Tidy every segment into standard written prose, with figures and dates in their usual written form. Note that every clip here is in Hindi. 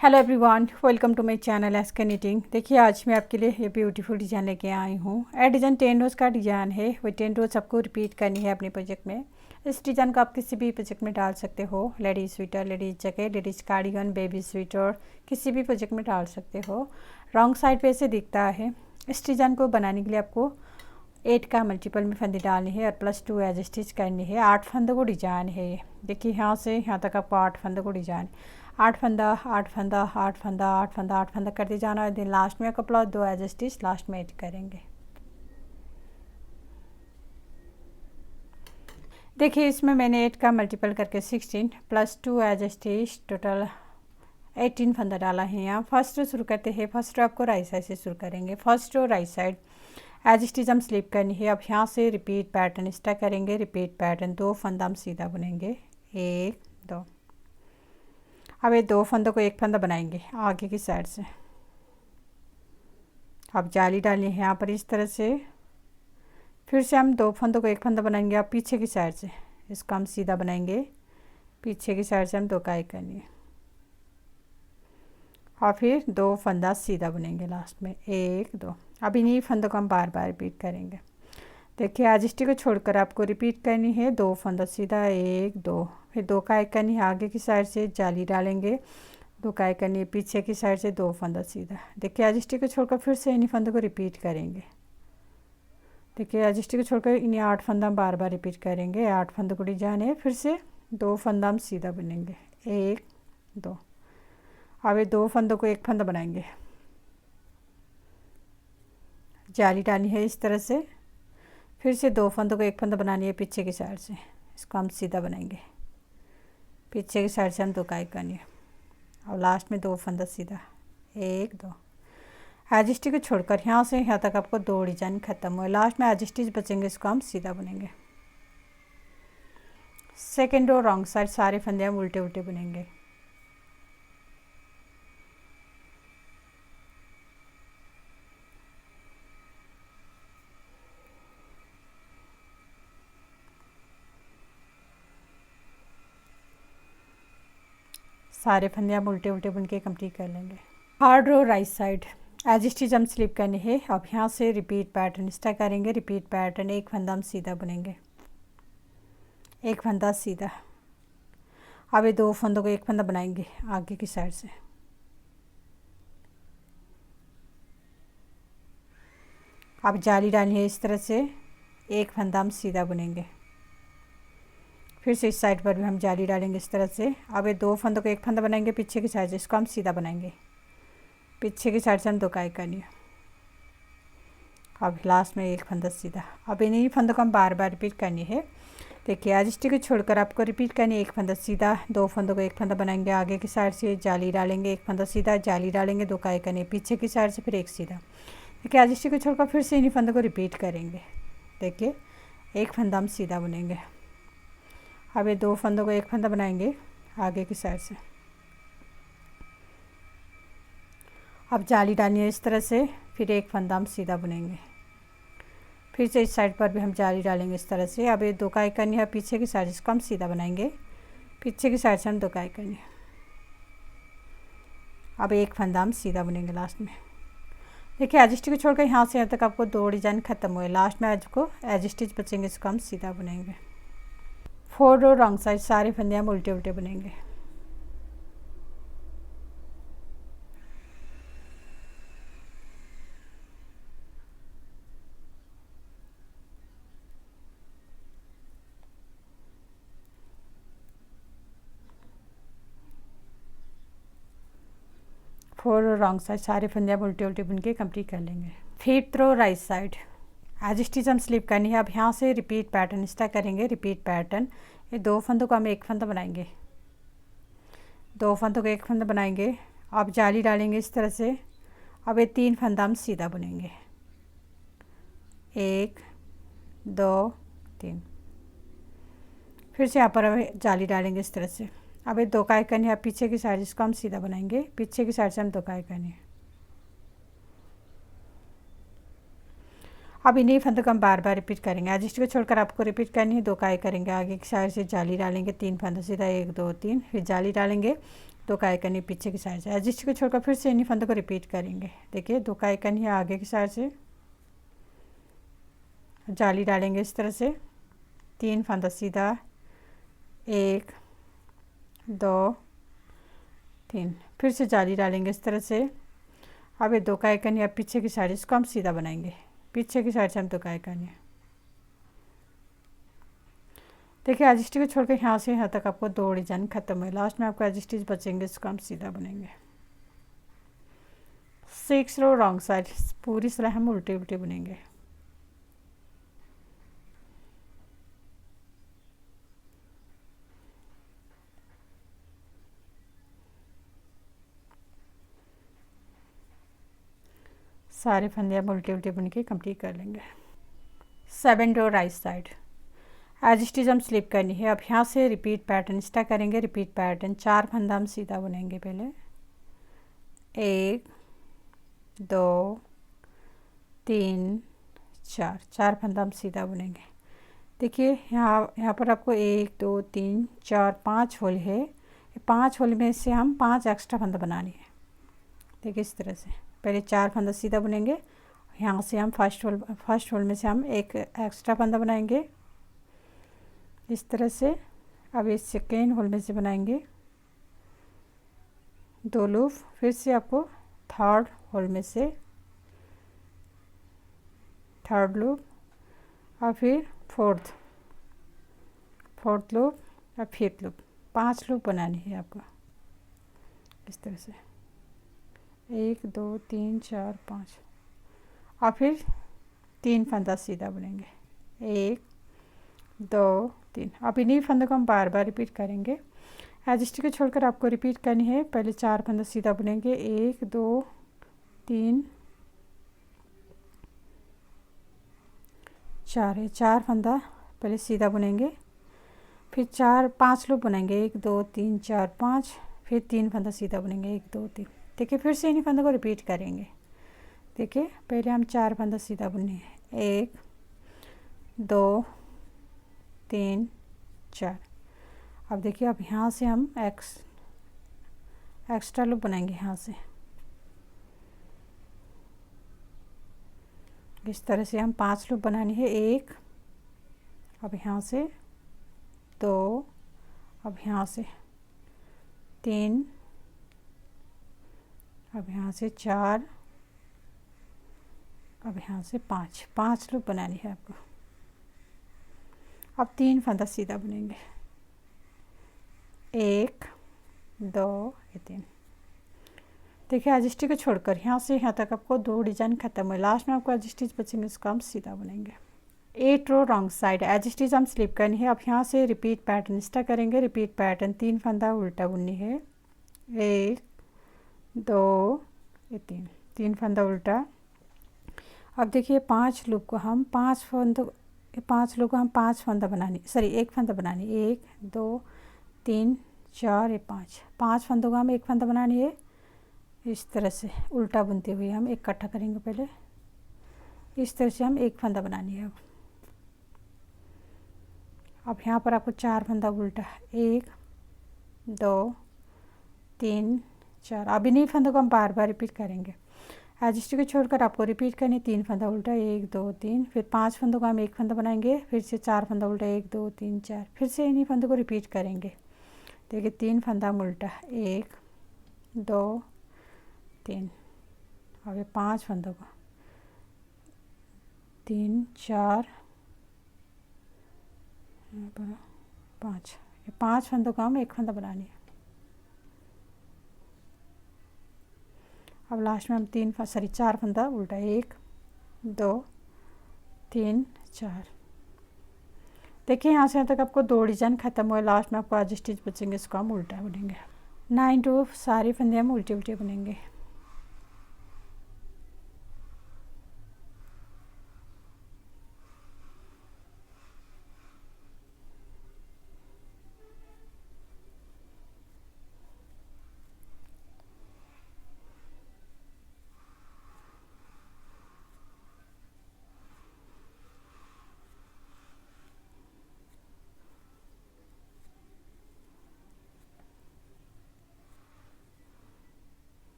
Hello everyone, welcome to my channel SK knitting. देखिए आज मैं आपके लिए ये ब्यूटीफुल डिज़ाइन लेके आई हूँ। यह डिज़ाइन 10 रोज़ का डिज़ाइन है। वो 10 रोज़ आपको रिपीट करनी है अपने प्रोजेक्ट में। इस डिज़ाइन को आप किसी भी प्रोजेक्ट में डाल सकते हो। Ladies sweater, ladies jacket, ladies cardigan, baby sweater, किसी भी प्रोजेक्ट में डाल सकते हो। रॉन्ग साइड पे से दिखता है। इस डिज़ाइन को बनाने के लिए आपको 8 का मल्टीपल में फंदे डालनी है और +2 एज स्टिच करनी है। 8 फंदों को डिज़ाइन है। देखिए यहाँ से यहाँ तक आपको 8 फंदों को डिज़ाइन, 8 फंदा 8 फंदा 8 फंदा 8 फंदा 8 फंदा करते जाना है। दिन लास्ट में आपका +2 एज स्टिच लास्ट में ऐड करेंगे। देखिए इसमें मैंने 8 का मल्टीपल करके 16 +2 एज स्टिच टोटल 18 फंदा डाला है। यहाँ फर्स्ट रो शुरू करते हैं। फर्स्ट रो आपको राइट साइड से शुरू करेंगे। First row right side edge stitch हम स्लिप करनी है। अब यहाँ से रिपीट पैटर्न स्टार्ट करेंगे। रिपीट पैटर्न 2 फंदा हम सीधा बुनेंगे, 1 2। अब ये 2 फंदों को 1 फंदा बनाएंगे आगे की साइड से। अब जाली डालनी है यहाँ पर इस तरह से। फिर से हम 2 फंदों को 1 फंदा बनाएंगे। अब पीछे की साइड से इसको हम सीधा बनाएंगे। पीछे की साइड से हम 2 काई करनी है और फिर 2 फंदा सीधा बुनेंगे लास्ट में, 1 2। अब इन्हीं फंदों को हम बार बार रिपीट करेंगे। देखिए आज स्टिच को छोड़कर आपको रिपीट करनी है। 2 फंदा सीधा, 1 2, फिर 2 काई करनी है आगे की साइड से, जाली डालेंगे, 2 काई करनी है पीछे की साइड से, 2 फंदा सीधा। देखिए आज स्टिच को छोड़कर फिर से इन्हीं फंदों को रिपीट करेंगे। देखिए आज स्टिच को छोड़कर इन्हीं 8 फंदा हम बार बार रिपीट करेंगे। 8 फंदों को डिजाइन है। फिर से 2 फंदा हम सीधा बुनेंगे, 1 2। अब ये 2 फंदों को 1 फंदा बनाएंगे। जाली डालनी है इस तरह से। फिर से 2 फंदों को 1 फंदा बनानी है पीछे की साइड से। इसको हम सीधा बनाएंगे। पीछे की साइड से हम 2 काई करनी है और लास्ट में 2 फंदा सीधा, 1 2। एज स्टिच को छोड़कर यहाँ से यहाँ तक आपको 2 डिजाइन खत्म हुए। लास्ट में एज स्टिच बचेंगे, इसको हम सीधा बुनेंगे। सेकेंड रो रॉन्ग साइड सारे फंदे हम उल्टे उल्टे बुनेंगे। सारे फंदे हम उल्टे उल्टे बुन के कंप्लीट कर लेंगे। Third row right side edge stitch हम स्लिप करनी है। अब यहाँ से रिपीट पैटर्न स्टार्ट करेंगे। रिपीट पैटर्न 1 फंदा हम सीधा बुनेंगे, 1 फंदा सीधा। अब ये 2 फंदों को 1 फंदा बनाएंगे आगे की साइड से। अब जाली डालनी है इस तरह से, 1 फंदा हम सीधा बुनेंगे। फिर से इस साइड पर भी हम जाली डालेंगे इस तरह से। अब ये 2 फंदों को 1 फंदा बनाएंगे पीछे की साइड से। इसको हम सीधा बनाएंगे। पीछे की साइड से हम 2 काई करनी है। अब लास्ट में 1 फंदा सीधा। अब इन्हीं फंदों को हम बार बार रिपीट करनी है। देखिए आज स्टिच को छोड़कर आपको रिपीट करनी है। 1 फंदा सीधा, 2 फंदों को 1 फंदा बनाएंगे आगे की साइड से, जाली डालेंगे, 1 फंदा सीधा, जाली डालेंगे, 2 काई करनी है पीछे की साइड से, फिर 1 सीधा। देखिए आज स्टिच को छोड़कर फिर से इन्हीं फंदों को रिपीट करेंगे। देखिए 1 फंदा हम सीधा बुनेंगे। अब ये 2 फंदों को 1 फंदा बनाएंगे आगे की साइड से। अब जाली डालनी है इस तरह से, फिर 1 फंदा हम सीधा बुनेंगे। फिर से इस साइड पर भी हम जाली डालेंगे इस तरह से। अब ये 2 काई करनी है पीछे की साइड, इसको हम सीधा बनाएंगे। पीछे की साइड से हम 2 काई करनी है। अब 1 फंदा हम सीधा बुनेंगे लास्ट में। देखिए एज स्टिच को छोड़कर यहाँ से यहाँ तक आपको 2 डिजाइन खत्म हुए। लास्ट में एज स्टिच बचेंगे, इसको हम सीधा बुनेंगे। 4 रो रॉन्ग साइड सारे फंदे हम उल्टे उल्टे बुनेंगे। फोर रो रॉन्ग साइड सारे फंदे हम उल्टे उल्टे बुन के कंप्लीट कर लेंगे। 5th रो राइट साइड एज स्टिच हम स्लिप करनी है। अब यहाँ से रिपीट पैटर्न स्टार्ट करेंगे। रिपीट पैटर्न ये 2 फंदों को हम 1 फंदा बनाएंगे। 2 फंदों को 1 फंदा बनाएंगे। अब जाली डालेंगे इस तरह से। अब ये 3 फंदा हम सीधा बुनेंगे, 1 2 3। फिर से यहाँ पर जाली डालेंगे इस तरह से। अब ये 2 काई करनी है पीछे की साइड, इसको हम सीधा बनाएंगे। पीछे की साइड से हम 2 काई करनी है। अब इन्हीं फंदों को हम बार बार रिपीट करेंगे। एज स्टिच को छोड़कर आपको रिपीट करनी है। 2 काई करेंगे आगे की साइड से, जाली डालेंगे, 3 फंदा सीधा, 1 2 3, फिर जाली डालेंगे, दो का एक कनी पीछे की साइड से एडजस्ट को छोड़कर फिर से इन्हीं फंदों को रिपीट करेंगे। देखिए दो का एक कनी आगे की साइड से जाली डालेंगे इस तरह से, 3 फंदा सीधा, 1 2 3, फिर से जाली डालेंगे इस तरह से। अब ये दो का एक कनी अब पीछे की साइड, इसको हम सीधा बनाएंगे, पीछे की साइड से हम दो का एक कनी। देखिए एडजस्ट को छोड़कर यहाँ से यहाँ तक आपको 2 डिजाइन खत्म है, लास्ट में आपको एडजस्ट बचेंगे, इसको हम सीधा बनेंगे। 6 रो रॉन्ग साइड, पूरी सिलाई हम उल्टे उल्टे बुनेंगे। सारे फंदे हम उल्टे उल्टे बुन के कंप्लीट कर लेंगे। 7 रो राइट साइड, एज स्टिच हम स्लिप करनी है। अब यहाँ से रिपीट पैटर्न स्टार्ट करेंगे। रिपीट पैटर्न 4 फंदा हम सीधा बुनेंगे पहले, 1 2 3 4, 4 फंदा हम सीधा बुनेंगे। देखिए यहाँ पर आपको 1 2 3 4 5 होल है, 5 होल में से हम 5 एक्स्ट्रा फंदा बनानी है। देखिए इस तरह से पहले 4 फंदा सीधा बुनेंगे, यहाँ से हम फर्स्ट होल में से हम एक एक्स्ट्रा फंदा बनाएंगे इस तरह से। अब इस सेकेंड होल में से बनाएंगे 2 लूप, फिर से आपको थर्ड होल में से थर्ड लूप, और फिर फोर्थ लूप और फिफ्थ लूप, 5 लूप बनानी है आपको इस तरह से, 1 2 3 4 5, और फिर 3 फंदा सीधा बुनेंगे, 1 2 3। अब इन्हीं फंदों को हम बार बार रिपीट करेंगे। एडजस्ट को छोड़कर आपको रिपीट करनी है। पहले 4 फंदा सीधा बुनेंगे, 1 2 3 4 है, 4 फंदा पहले सीधा बुनेंगे, फिर 5 लूप बनाएंगे, 1 2 3 4 5, फिर 3 फंदा सीधा बुनेंगे, 1 2 3। देखिए फिर से इन्हीं फंदों को रिपीट करेंगे। देखिए पहले हम 4 फंदा सीधा बुने, 1 2 3 4। अब देखिए अब यहाँ से हम एक्स्ट्रा लूप बनाएंगे, यहाँ से इस तरह से हम 5 लूप बनानी है, 1, अब यहाँ से 2, अब यहाँ से 3, अब यहाँ से 4, अब यहाँ से 5 लूप बनानी है आपको। अब 3 फंदा सीधा बुनेंगे, 1 2 3। देखिए एडजस्ट को छोड़कर यहाँ से यहाँ तक आपको 2 डिजाइन खत्म है, लास्ट में आपको एडजस्ट बचेंगे, इसको हम सीधा बुनेंगे। 8 रो रॉन्ग साइड, एडजस्ट हम स्लिप करनी है। अब यहाँ से रिपीट पैटर्न स्टार्ट करेंगे। रिपीट पैटर्न 3 फंदा उल्टा बुननी है, 1 2 3, 3 फंदा उल्टा। अब देखिए 5 लूप को हम 5 फंदा बनानी, सॉरी 1 फंदा बनानी, 1 2 3 4 5, 5 फंदों को हम 1 फंदा बनानी है इस तरह से उल्टा बुनते हुए हम इकट्ठा करेंगे। पहले इस तरह से हम 1 फंदा बनानी है। अब यहाँ पर आपको 4 फंदा उल्टा, 1 2 3 4। अब इन्हीं फंदों को हम बार बार रिपीट करेंगे। एडजस्ट को छोड़कर आपको रिपीट करनी, 3 फंदा उल्टा, 1 2 3, फिर 5 फंदों को हम 1 फंदा बनाएंगे, फिर से 4 फंदा उल्टा, 1 2 3 4, फिर से इन्हीं फंदों को रिपीट करेंगे। देखिए 3 फंदा हम उल्टा, 1 2 3, अब ये 5 फंदों को 3 4 5, ये 5 फंदों को हम 1 फंदा बनानी है। अब लास्ट में हम 4 फंदा उल्टा, 1 2 3 4। देखिए यहाँ से यहाँ तक आपको 2 डिजाइन खत्म हुए, लास्ट में आपको आज स्टिच बचेंगे, इसको हम उल्टा बुनेंगे। 9 रो सारे फंदे हम उल्टे उल्टे बुनेंगे।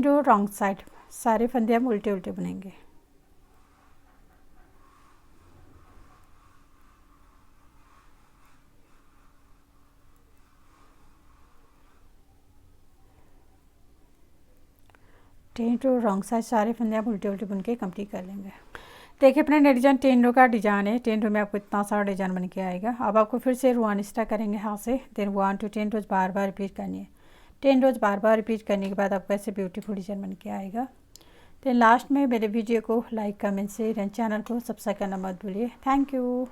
रो रॉन्ग साइड, सारे फंदे हम उल्टे उल्टे बुनेंगे। टेन रो रॉन्ग साइड, सारे फंदे आप उल्टे उल्टे बुन के कंप्लीट कर लेंगे। देखिए अपने डिजाइन 10 रो का डिजाइन है। 10 रो में आपको इतना सारा डिजाइन बन के आएगा। अब आपको फिर से 1 स्टार्ट करेंगे हाथ से, देन 1 to 10 रोज बार बार रिपीट करनी है। 10 रोज बार बार रिपीट करने के बाद आपको ऐसे ब्यूटीफुल डिजाइन बन के आएगा। तो लास्ट में मेरे वीडियो को like comment share and channel को सब्सक्राइब करना मत भूलिए। Thank you.